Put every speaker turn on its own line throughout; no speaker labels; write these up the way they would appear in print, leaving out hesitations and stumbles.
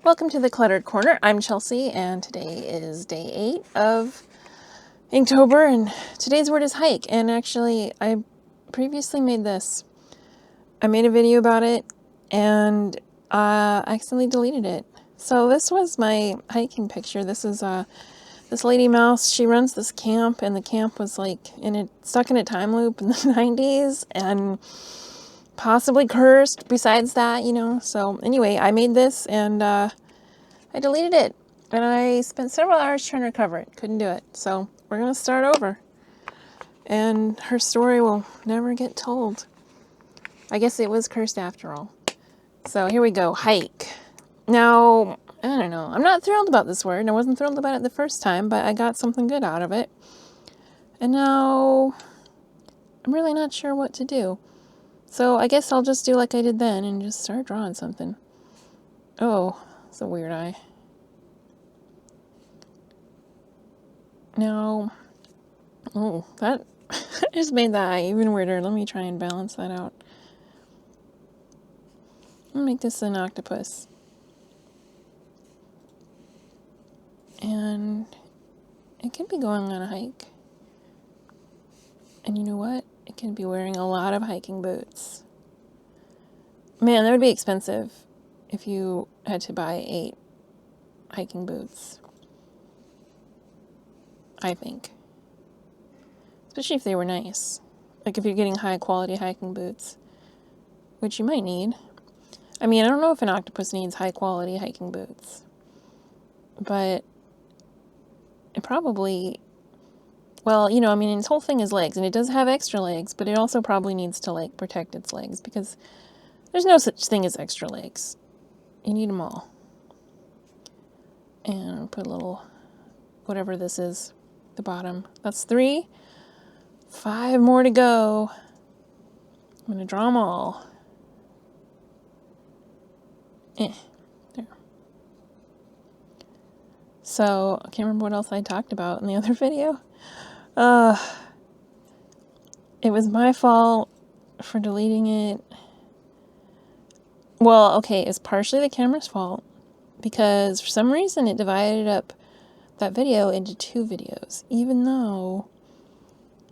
Welcome to the Cluttered Corner. I'm Chelsea, and today is day 8 of Inktober, and today's word is hike. And actually, I previously made this. I made a video about it, and I accidentally deleted it. So this was my hiking picture. This is this lady mouse. She runs this camp, and the camp was like stuck in a time loop in the 90s, and possibly cursed besides that, you know. So anyway, I made this, and I deleted it, and I spent several hours trying to recover it. Couldn't do it. So we're going to start over. And her story will never get told. I guess it was cursed after all. So here we go. Hike. Now, I don't know. I'm not thrilled about this word. I wasn't thrilled about it the first time, but I got something good out of it. And now I'm really not sure what to do. So I guess I'll just do like I did then and just start drawing something. Oh, it's a weird eye. Now, oh, that just made that eye even weirder. Let me try and balance that out. I'll make this an octopus. And it could be going on a hike. And you know what? It can be wearing a lot of hiking boots. Man, that would be expensive if you had to buy 8 hiking boots. I think. Especially if they were nice. Like if you're getting high quality hiking boots. Which you might need. I mean, I don't know if an octopus needs high quality hiking boots. But it probably, well, you know, I mean, its whole thing is legs. And it does have extra legs. But it also probably needs to, like, protect its legs. Because there's no such thing as extra legs. You need them all. And put a little, whatever this is, the bottom. That's 3. 5 more to go. I'm going to draw them all. There. So, I can't remember what else I talked about in the other video. It was my fault for deleting it. Well, okay, it's partially the camera's fault. Because for some reason it divided up that video into 2 videos. Even though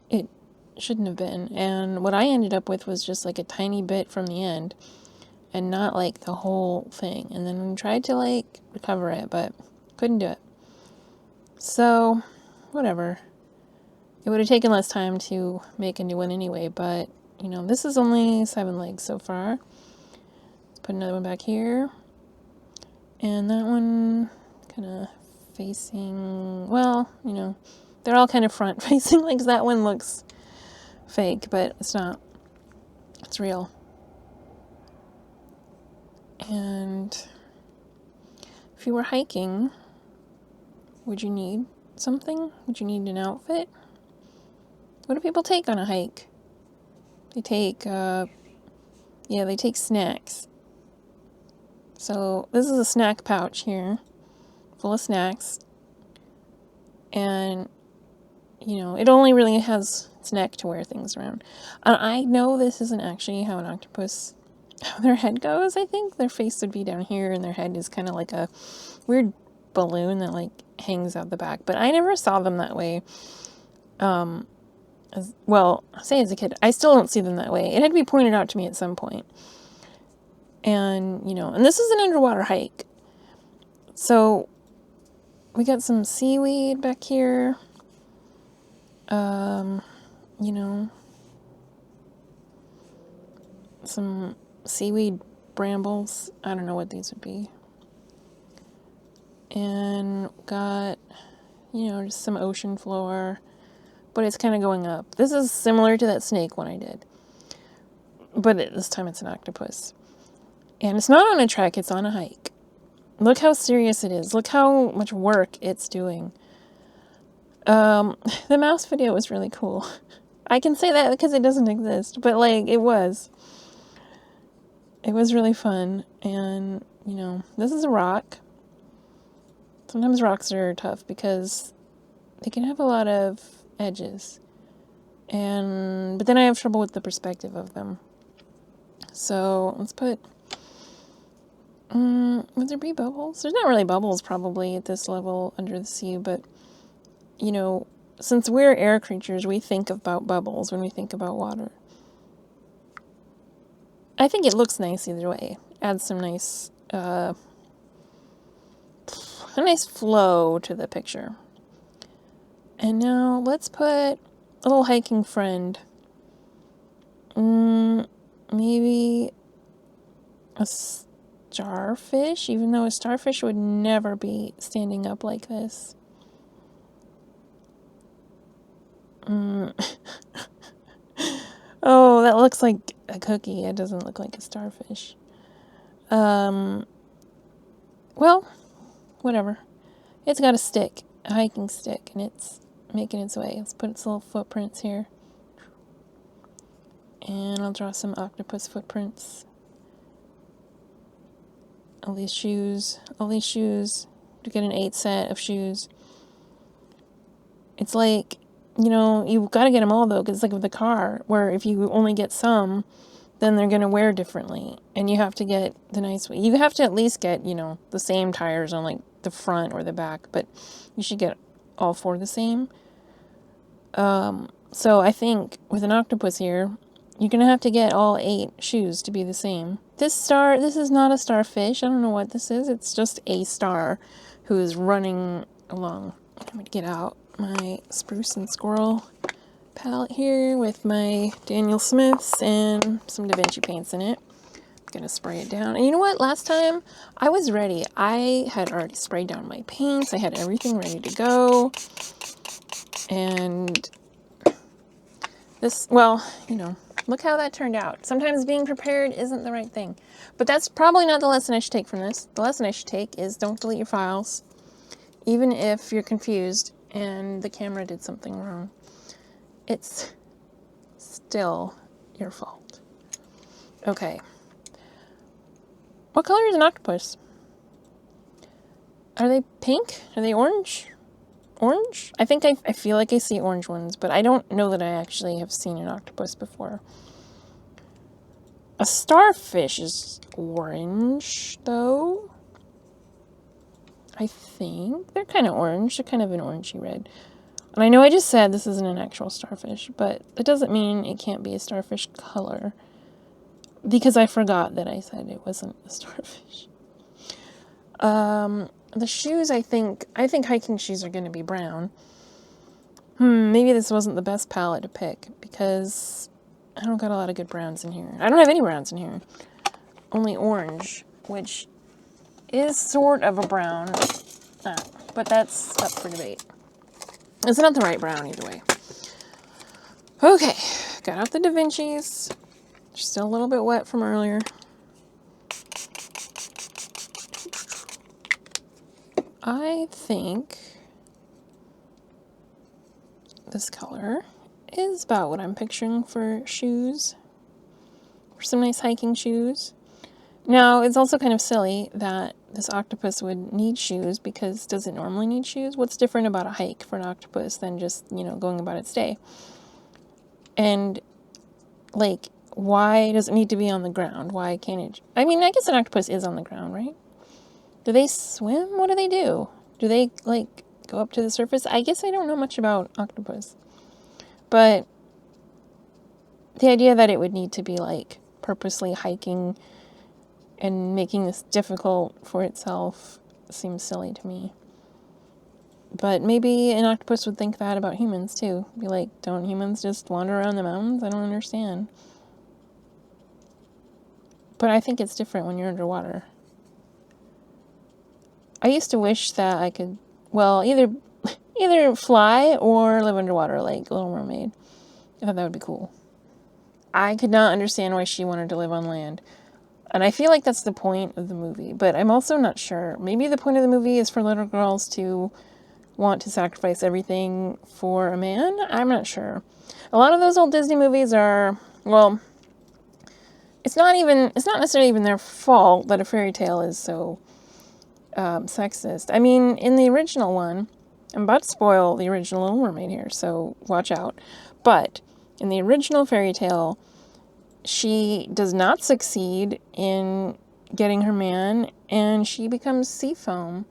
it shouldn't have been. And what I ended up with was just like a tiny bit from the end. And not like the whole thing. And then we tried to like recover it, but couldn't do it. So, whatever. It would have taken less time to make a new one anyway, but, you know, this is only 7 legs so far. Let's put another one back here. And that one kind of facing, well, you know, they're all kind of front facing legs. That one looks fake, but it's not. It's real. And if you were hiking, would you need something? Would you need an outfit? What do people take on a hike? They take, they take snacks. So this is a snack pouch here, full of snacks. And, you know, it only really has its neck to wear things around. I know this isn't actually how an octopus, how their head goes, I think. Their face would be down here, and their head is kind of like a weird balloon that, like, hangs out the back. But I never saw them that way. As a kid, I still don't see them that way. It had to be pointed out to me at some point. And, you know, and this is an underwater hike. So, we got some seaweed back here. You know, some seaweed brambles. I don't know what these would be. And got, you know, just some ocean floor. But it's kind of going up. This is similar to that snake one I did. But this time it's an octopus. And it's not on a trek, it's on a hike. Look how serious it is. Look how much work it's doing. The mouse video was really cool. I can say that because it doesn't exist. But, like, it was. It was really fun. And, you know, this is a rock. Sometimes rocks are tough because they can have a lot of edges. But then I have trouble with the perspective of them. So let's put Would there be bubbles? There's not really bubbles probably at this level under the sea, but, you know, since we're air creatures, we think about bubbles when we think about water. I think it looks nice either way. Adds some nice, a nice flow to the picture. And now let's put a little hiking friend. Maybe a starfish, even though a starfish would never be standing up like this. Oh, that looks like a cookie. It doesn't look like a starfish. Well, whatever. It's got a stick, a hiking stick, and it's making its way. Let's put its little footprints here. And I'll draw some octopus footprints. All these shoes to get an 8 set of shoes. It's like, you know, you've got to get them all though, because it's like with the car, where if you only get some, then they're going to wear differently. And you have to get the nice way. You have to at least get, you know, the same tires on like the front or the back, but you should get all 4 the same. So I think with an octopus here, you're going to have to get all 8 shoes to be the same. This is not a starfish. I don't know what this is. It's just a star who is running along. I'm going to get out my spruce and squirrel palette here with my Daniel Smiths and some Da Vinci paints in it. I'm going to spray it down. And you know what? Last time I was ready. I had already sprayed down my paints. I had everything ready to go. And this, well, you know, look how that turned out. Sometimes being prepared isn't the right thing. But that's probably not the lesson I should take from this. The lesson I should take is don't delete your files, even if you're confused and the camera did something wrong. It's still your fault. Okay. What color is an octopus? Are they pink? Are they orange? Orange? I think I feel like I see orange ones, but I don't know that I actually have seen an octopus before. A starfish is orange, though. I think they're kind of orange. They're kind of an orangey red. And I know I just said this isn't an actual starfish, but it doesn't mean it can't be a starfish color. Because I forgot that I said it wasn't a starfish. The shoes, I think hiking shoes are going to be brown. Maybe this wasn't the best palette to pick, because I don't got a lot of good browns in here. I don't have any browns in here. Only orange, which is sort of a brown, but that's up for debate. It's not the right brown either way. Okay, got out the Da Vinci's. They're still a little bit wet from earlier. I think this color is about what I'm picturing for shoes. For some nice hiking shoes. Now, it's also kind of silly that this octopus would need shoes, because does it normally need shoes? What's different about a hike for an octopus than just, you know, going about its day? And, like, why does it need to be on the ground? Why can't it? I mean, I guess an octopus is on the ground, right? Do they swim? What do they do? Do they, like, go up to the surface? I guess I don't know much about octopus. But the idea that it would need to be, like, purposely hiking and making this difficult for itself seems silly to me. But maybe an octopus would think that about humans, too. Be like, don't humans just wander around the mountains? I don't understand. But I think it's different when you're underwater. I used to wish that I could, well, either fly or live underwater like Little Mermaid. I thought that would be cool. I could not understand why she wanted to live on land. And I feel like that's the point of the movie, but I'm also not sure. Maybe the point of the movie is for little girls to want to sacrifice everything for a man? I'm not sure. A lot of those old Disney movies are, well, it's not necessarily even their fault that a fairy tale is so sexist. I mean, in the original one, I'm about to spoil the original Little Mermaid here, so watch out. But in the original fairy tale, she does not succeed in getting her man, and she becomes sea foam.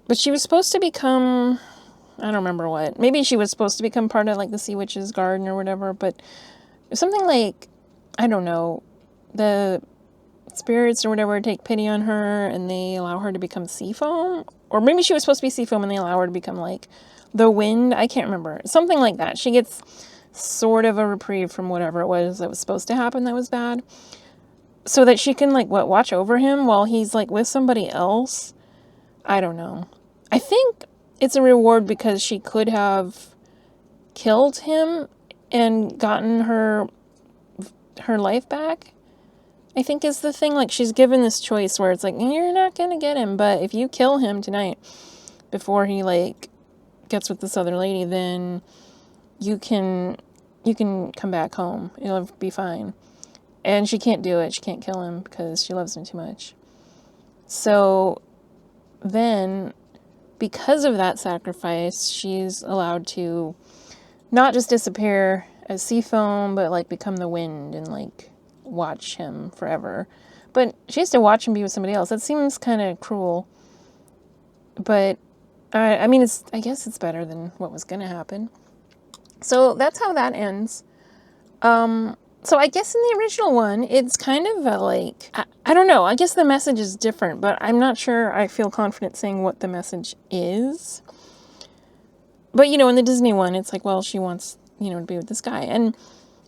But she was supposed to become, I don't remember what. Maybe she was supposed to become part of, like, the Sea Witch's garden or whatever, but something like, I don't know, the spirits or whatever take pity on her and they allow her to become sea foam. Or maybe she was supposed to be sea foam and they allow her to become, like, the wind. I can't remember. Something like that. She gets sort of a reprieve from whatever it was that was supposed to happen that was bad. So that she can, like, watch over him while he's, like, with somebody else. I don't know. I think it's a reward because she could have killed him and gotten her life back, I think is the thing. Like, she's given this choice where it's like, you're not gonna get him, but if you kill him tonight before he, like, gets with this other lady, then you can come back home. It'll be fine. And she can't do it. She can't kill him because she loves him too much. So then, because of that sacrifice, she's allowed to not just disappear as sea foam, but, like, become the wind and, like, watch him forever. But she has to watch him be with somebody else. That seems kind of cruel. But, I mean, I guess it's better than what was going to happen. So that's how that ends. So I guess in the original one, it's kind of like, I don't know. I guess the message is different, but I'm not sure I feel confident saying what the message is. But, in the Disney one, it's like, well, she wants, to be with this guy. And,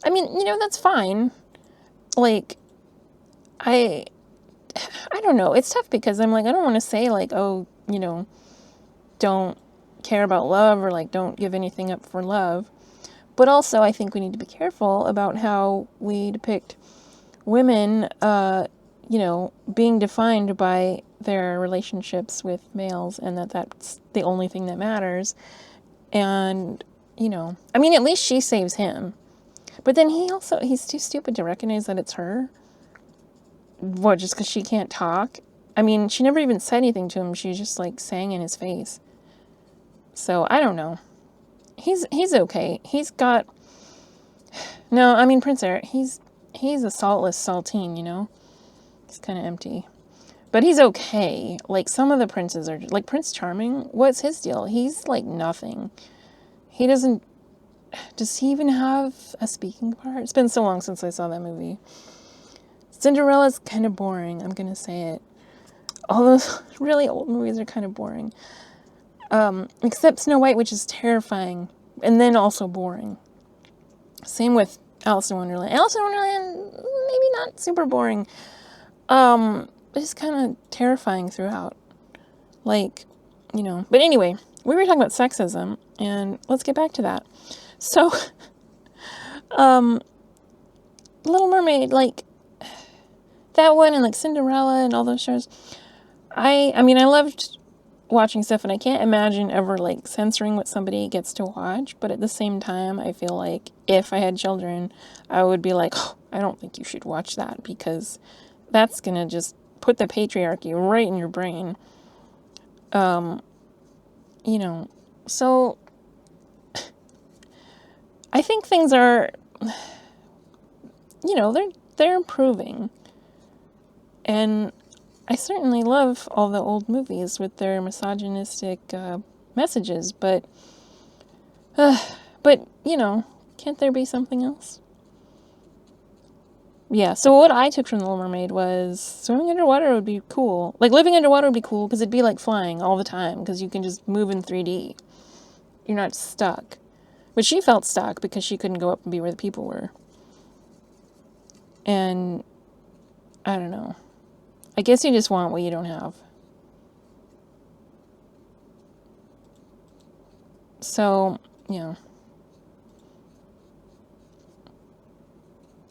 I mean, that's fine. Like, I don't know. It's tough because I'm like, I don't want to say, like, oh, don't care about love or, like, don't give anything up for love. But also, I think we need to be careful about how we depict women, being defined by their relationships with males, and that's the only thing that matters. And, I mean, at least she saves him. But then he's too stupid to recognize that it's her. What, just because she can't talk? I mean, she never even said anything to him. She just, like, sang in his face. So, I don't know. He's okay. He's got... No, I mean, Prince Eric, he's a saltless saltine, He's kind of empty. But he's okay. Like, some of the princes are... Like, Prince Charming, what's his deal? He's, like, nothing. He doesn't... Does he even have a speaking part? It's been so long since I saw that movie. Cinderella's kind of boring, I'm gonna say it. All those really old movies are kind of boring. Except Snow White, which is terrifying, and then also boring. Same with Alice in Wonderland. Alice in Wonderland, maybe not super boring. It's kind of terrifying throughout. Like, But anyway, we were talking about sexism, and let's get back to that. So, Little Mermaid, like, that one, and, like, Cinderella and all those shows. I mean, I loved watching stuff, and I can't imagine ever, like, censoring what somebody gets to watch, but at the same time, I feel like if I had children, I would be like, oh, I don't think you should watch that, because that's gonna just put the patriarchy right in your brain. So I think things are, they're improving, and I certainly love all the old movies with their misogynistic messages, but can't there be something else? Yeah, so what I took from The Little Mermaid was swimming underwater would be cool. Like, living underwater would be cool because it'd be like flying all the time because you can just move in 3D. You're not stuck. But she felt stuck because she couldn't go up and be where the people were. And I don't know. I guess you just want what you don't have. So, yeah.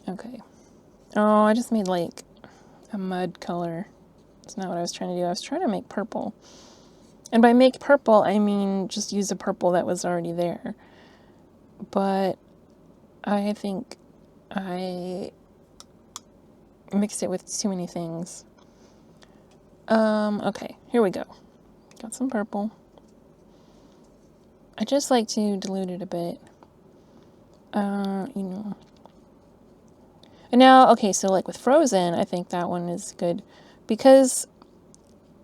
Okay. Oh, I just made, like, a mud color. That's not what I was trying to do. I was trying to make purple. And by make purple, I mean just use a purple that was already there. But I think I mixed it with too many things. Okay, here we go. Got some purple. I just like to dilute it a bit. And now, okay, so like with Frozen, I think that one is good because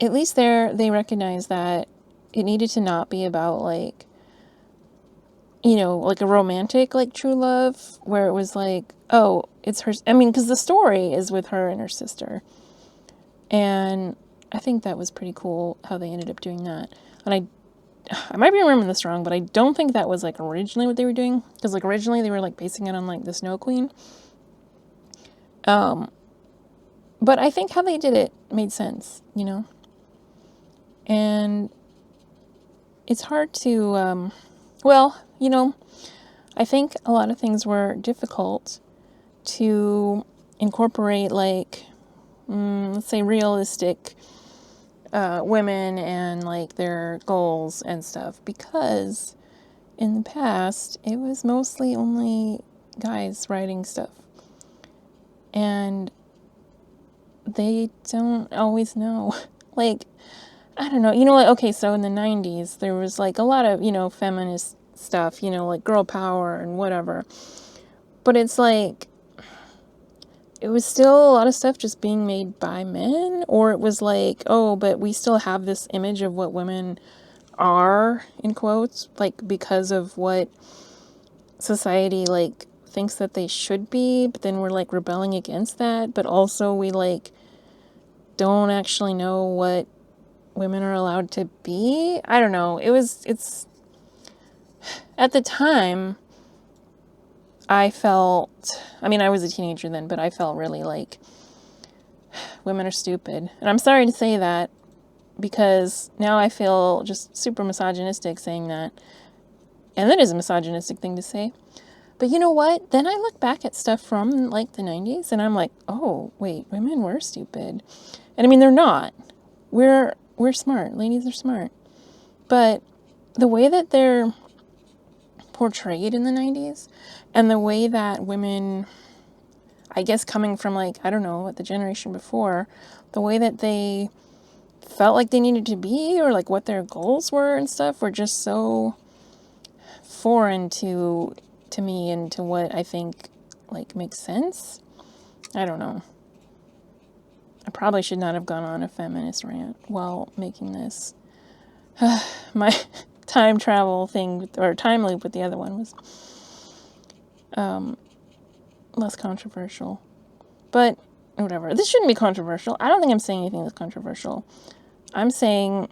at least there they recognize that it needed to not be about like, like a romantic, like true love where it was like, oh, it's her. I mean, because the story is with her and her sister. And I think that was pretty cool how they ended up doing that. And I might be remembering this wrong, but I don't think that was like originally what they were doing. Because like originally they were like basing it on like the Snow Queen. But I think how they did it made sense, And it's hard to, I think a lot of things were difficult to incorporate, like, let's say realistic women and like their goals and stuff, because in the past it was mostly only guys writing stuff. And they don't always know. Like, I don't know. Like, okay, so in the 90s, there was like a lot of, feminist stuff, like girl power and whatever. But it's like, it was still a lot of stuff just being made by men, or it was like, oh, but we still have this image of what women are, in quotes, like because of what society like thinks that they should be, but then we're like rebelling against that, but also we like don't actually know what women are allowed to be. I don't know. It's at the time I was a teenager then, but I felt really like women are stupid. And I'm sorry to say that because now I feel just super misogynistic saying that. And that is a misogynistic thing to say. But you know what? Then I look back at stuff from like the 90s and I'm like, oh, wait, women were stupid. And I mean, they're not. We're smart. Ladies are smart. But the way that they're portrayed in the 90s and the way that women, I guess coming from like, I don't know, what the generation before, the way that they felt like they needed to be or like what their goals were and stuff were just so foreign to me and to what I think like makes sense. I don't know. I probably should not have gone on a feminist rant while making this. My time travel thing, or time loop with the other one was less controversial. But whatever. This shouldn't be controversial. I don't think I'm saying anything that's controversial. I'm saying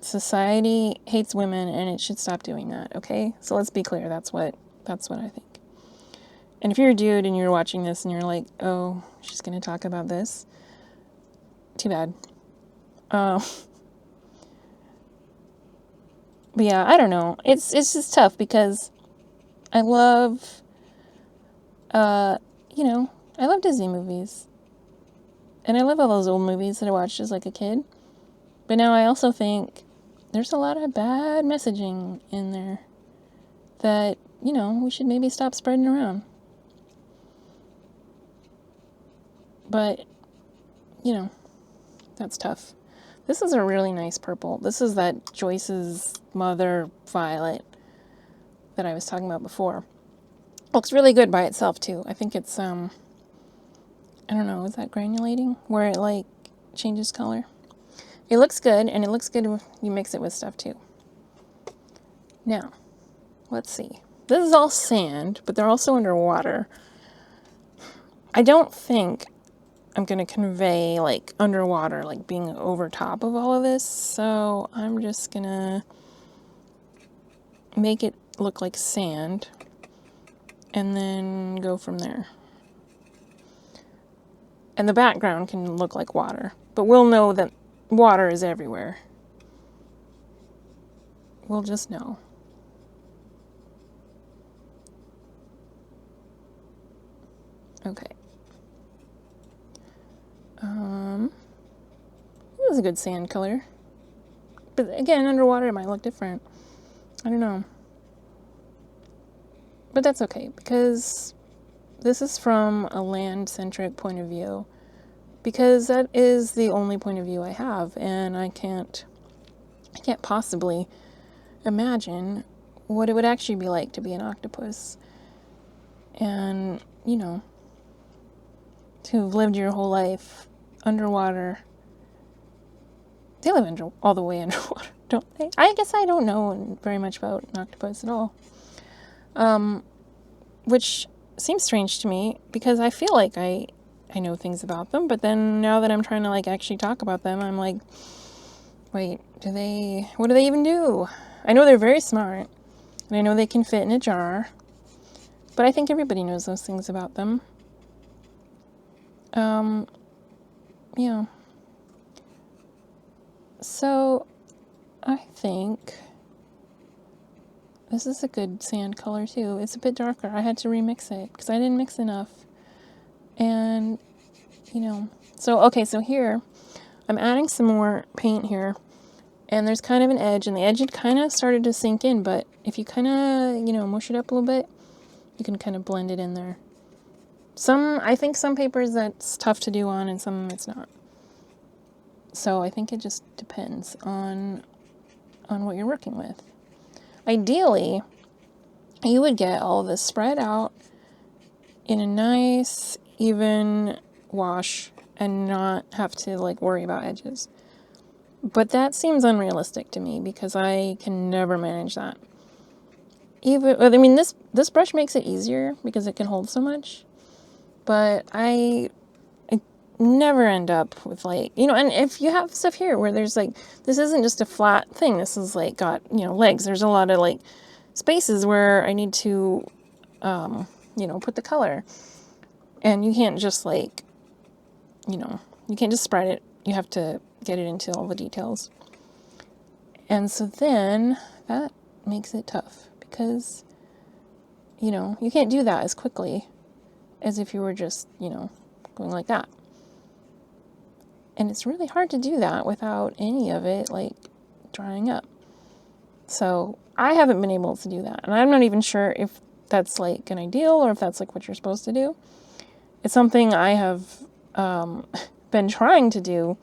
society hates women and it should stop doing that, okay? So let's be clear. That's what I think. And if you're a dude and you're watching this and you're like, oh, she's going to talk about this, too bad. But yeah, I don't know. It's just tough because I love, I love Disney movies. And I love all those old movies that I watched as like a kid. But now I also think there's a lot of bad messaging in there that, we should maybe stop spreading around. But, that's tough. This is a really nice purple. This is that Joyce's Mother violet that I was talking about before. Looks really good by itself too. I think it's, I don't know, is that granulating? Where it like changes color? It looks good, and it looks good when you mix it with stuff too. Now, let's see. This is all sand, but they're also underwater. I don't think I'm going to convey like underwater, like being over top of all of this. So I'm just going to make it look like sand and then go from there. And the background can look like water, but we'll know that water is everywhere. We'll just know. Okay. This is a good sand color. But again, underwater it might look different. I don't know. But that's okay, because this is from a land-centric point of view. Because that is the only point of view I have, and I can't possibly imagine what it would actually be like to be an octopus. And, who've lived your whole life underwater. They live all the way underwater, don't they? I guess I don't know very much about an octopus at all. Which seems strange to me because I feel like I know things about them, but then now that I'm trying to like actually talk about them, I'm like, wait, what do they even do? I know they're very smart, and I know they can fit in a jar, but I think everybody knows those things about them. Yeah. So, I think this is a good sand color too. It's a bit darker. I had to remix it because I didn't mix enough. And, so here, I'm adding some more paint here. And there's kind of an edge, and the edge had kind of started to sink in, but if you kind of, mush it up a little bit, you can kind of blend it in there. I think some papers that's tough to do on, and some it's not. So I think it just depends on what you're working with. Ideally, you would get all of this spread out in a nice, even wash and not have to like worry about edges. But that seems unrealistic to me because I can never manage that. This brush makes it easier because it can hold so much. But I never end up with like, and if you have stuff here where there's like, this isn't just a flat thing. This is like got, legs. There's a lot of like spaces where I need to, put the color. And you can't just like, you can't just spread it. You have to get it into all the details. And so then that makes it tough because, you can't do that as quickly as if you were just, going like that. And it's really hard to do that without any of it like drying up. So I haven't been able to do that. And I'm not even sure if that's like an ideal or if that's like what you're supposed to do. It's something I have been trying to do,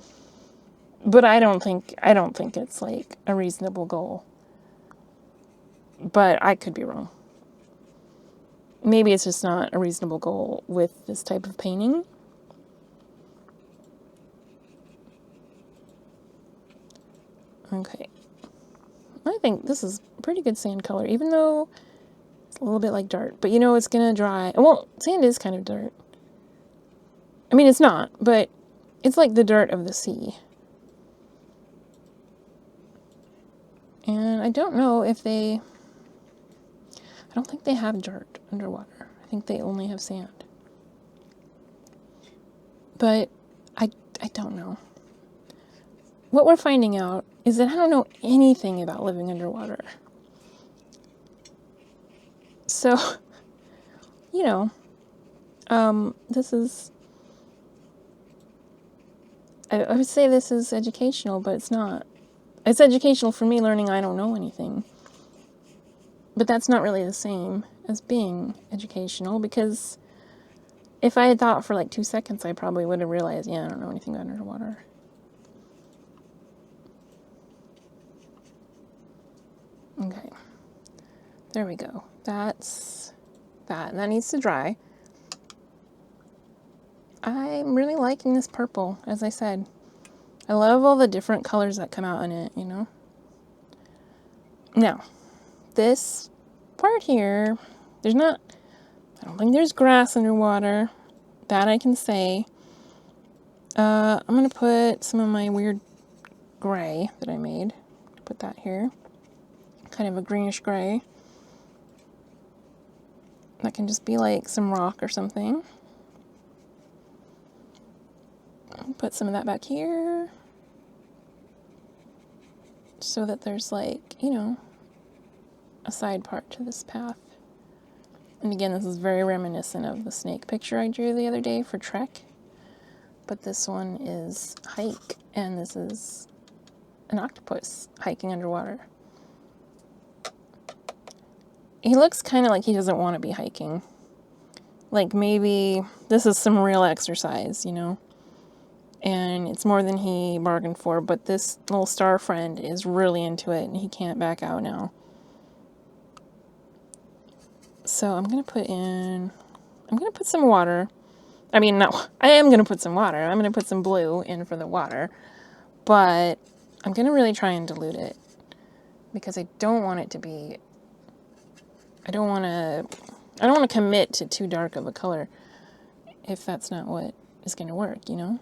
but I don't think it's like a reasonable goal. But I could be wrong. Maybe it's just not a reasonable goal with this type of painting. Okay. I think this is a pretty good sand color, even though it's a little bit like dirt. But it's going to dry. Well, sand is kind of dirt. I mean, it's not, but it's like the dirt of the sea. And I don't know if I don't think they have dirt underwater. I think they only have sand. But I don't know. What we're finding out is that I don't know anything about living underwater. So, this is, I would say this is educational, but it's not. It's educational for me learning I don't know anything. But that's not really the same as being educational because if I had thought for like 2 seconds, I probably would have realized, I don't know anything about underwater. Okay, there we go. That's that. And that needs to dry. I'm really liking this purple, as I said. I love all the different colors that come out in it, Now, this part here, I don't think there's grass underwater. That I can say. I'm going to put some of my weird gray that I made. Put that here. Kind of a greenish gray. That can just be like some rock or something. Put some of that back here. So that there's like, a side part to this path. And again, this is very reminiscent of the snake picture I drew the other day for Trek. But this one is hike, and this is an octopus hiking underwater. He looks kind of like he doesn't want to be hiking. Like maybe this is some real exercise, And it's more than he bargained for, but this little star friend is really into it, and he can't back out now. So I'm going to put some water. I mean, no, I am going to put some water. I'm going to put some blue in for the water. But I'm going to really try and dilute it. Because I don't want it to be... I don't want to commit to too dark of a color if that's not what is going to work, you know?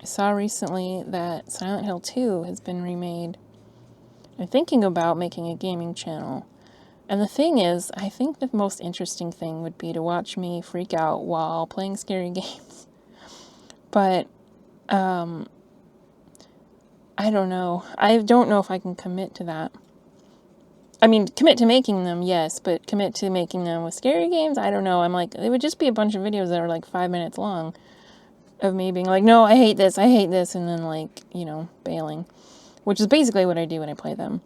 I saw recently that Silent Hill 2 has been remade. I'm thinking about making a gaming channel. And the thing is, I think the most interesting thing would be to watch me freak out while playing scary games. But, I don't know. I don't know if I can commit to that. I mean, commit to making them, yes, but commit to making them with scary games? I don't know. I'm like, it would just be a bunch of videos that are like 5 minutes long of me being like, no, I hate this, and then like, you know, bailing. Which is basically what I do when I play them.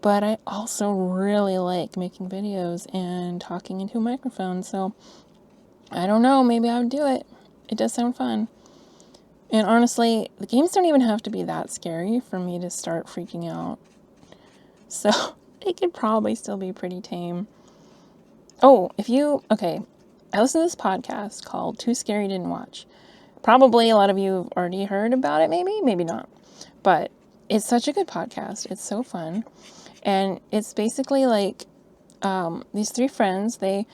But I also really like making videos and talking into a microphone, so I don't know, maybe I would do it. It does sound fun. And honestly, the games don't even have to be that scary for me to start freaking out. So, they could probably still be pretty tame. Oh, okay, I listen to this podcast called Too Scary Didn't Watch. Probably a lot of you have already heard about it, maybe not. But it's such a good podcast. It's so fun. And it's basically like these three friends, they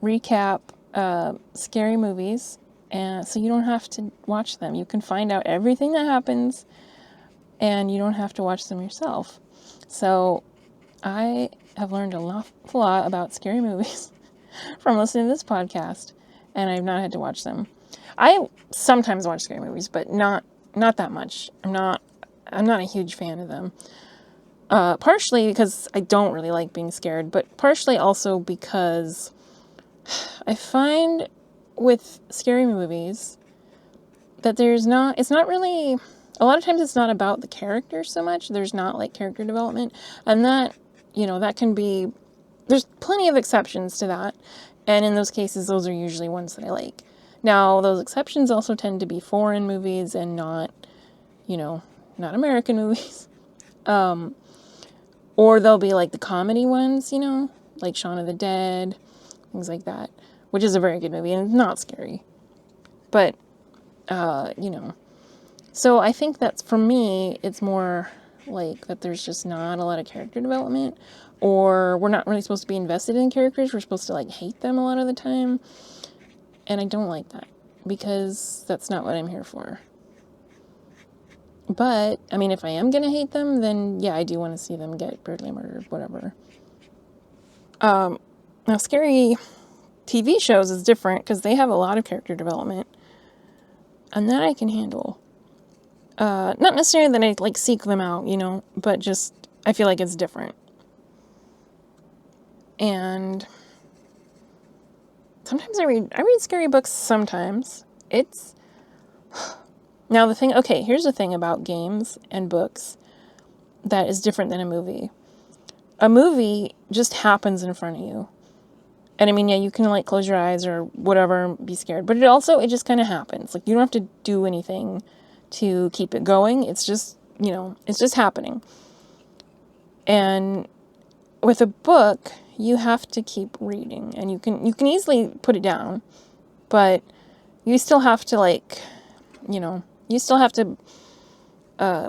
recap scary movies, and so you don't have to watch them. You can find out everything that happens, and you don't have to watch them yourself. So I have learned a lot about scary movies from listening to this podcast, and I've not had to watch them. I sometimes watch scary movies, but not that much. I'm not a huge fan of them. Partially because I don't really like being scared, but partially also because I find with scary movies that it's not really, a lot of times it's not about the characters so much. There's not like character development, and that, you know, that can be, there's plenty of exceptions to that. And in those cases, those are usually ones that I like. Now, those exceptions also tend to be foreign movies and not, you know, not American movies. Or they'll be like the comedy ones, you know, like Shaun of the Dead, things like that, which is a very good movie and not scary. But, you know, so I think that's, for me, it's more like that there's just not a lot of character development, or we're not really supposed to be invested in characters. We're supposed to like hate them a lot of the time. And I don't like that because that's not what I'm here for. But, I mean, if I am going to hate them, then yeah, I do want to see them get brutally murdered, whatever. Now, scary TV shows is different because they have a lot of character development. And that I can handle. Not necessarily that I, like, seek them out, you know, but just, I feel like it's different. And sometimes I read scary books sometimes. Now here's the thing about games and books that is different than a movie. A movie just happens in front of you. And I mean, yeah, you can like close your eyes or whatever and be scared, but it just kind of happens. Like, you don't have to do anything to keep it going. It's just, you know, it's just happening. And with a book, you have to keep reading, and you can easily put it down, but you still have to, like, you know, you still have to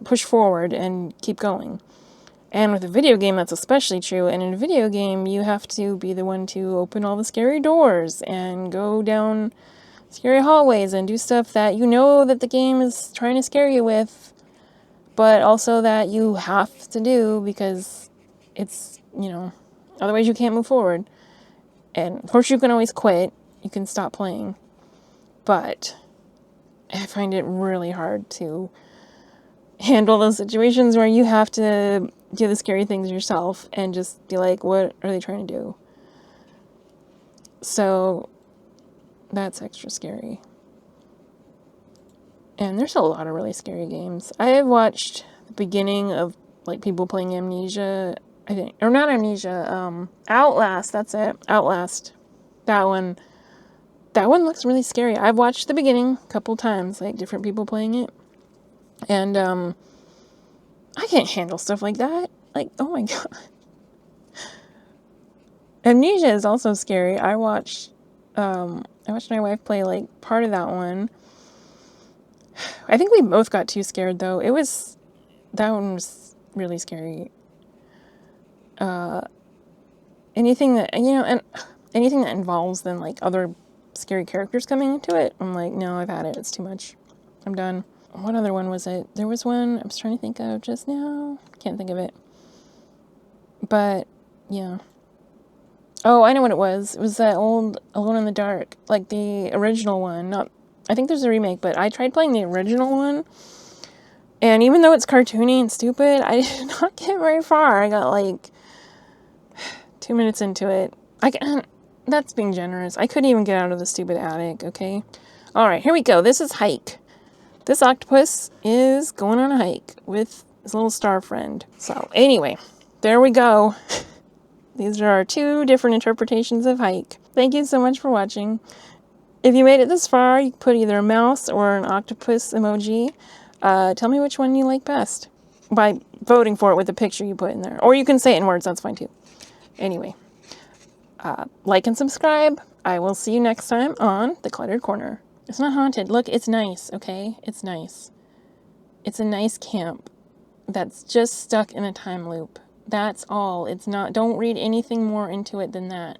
push forward and keep going. And with a video game, that's especially true. And in a video game, you have to be the one to open all the scary doors and go down scary hallways and do stuff that you know that the game is trying to scare you with, but also that you have to do because it's, you know, otherwise you can't move forward. And of course you can always quit. You can stop playing. But I find it really hard to handle those situations where you have to do the scary things yourself and just be like, what are they trying to do? So that's extra scary. And there's a lot of really scary games. I have watched the beginning of like people playing Amnesia, I think, or not Amnesia, Outlast, that's it. Outlast. That one looks really scary. I've watched the beginning a couple times, like different people playing it. And I can't handle stuff like that. Like, oh my God. Amnesia is also scary. I watched my wife play like part of that one. I think we both got too scared though. That one was really scary. Anything that, and anything that involves then like other scary characters coming into it, I'm like, no, I've had it. It's too much. I'm done. What other one was it? There was one I was trying to think of just now. Can't think of it. But yeah. Oh, I know what it was. It was that old Alone in the Dark, like the original one. Not, I think there's a remake, but I tried playing the original one. And even though it's cartoony and stupid, I did not get very far. I got like 2 minutes into it. That's being generous. I couldn't even get out of the stupid attic, okay? All right, here we go. This is Hike. This octopus is going on a hike with his little star friend. So anyway, there we go. These are our 2 different interpretations of Hike. Thank you so much for watching. If you made it this far, you can put either a mouse or an octopus emoji. Tell me which one you like best by voting for it with the picture you put in there. Or you can say it in words, that's fine too. Anyway, like and subscribe. I will see you next time on The Cluttered Corner. It's not haunted. Look, it's nice, okay? It's nice. It's a nice camp that's just stuck in a time loop. That's all. It's not, don't read anything more into it than that.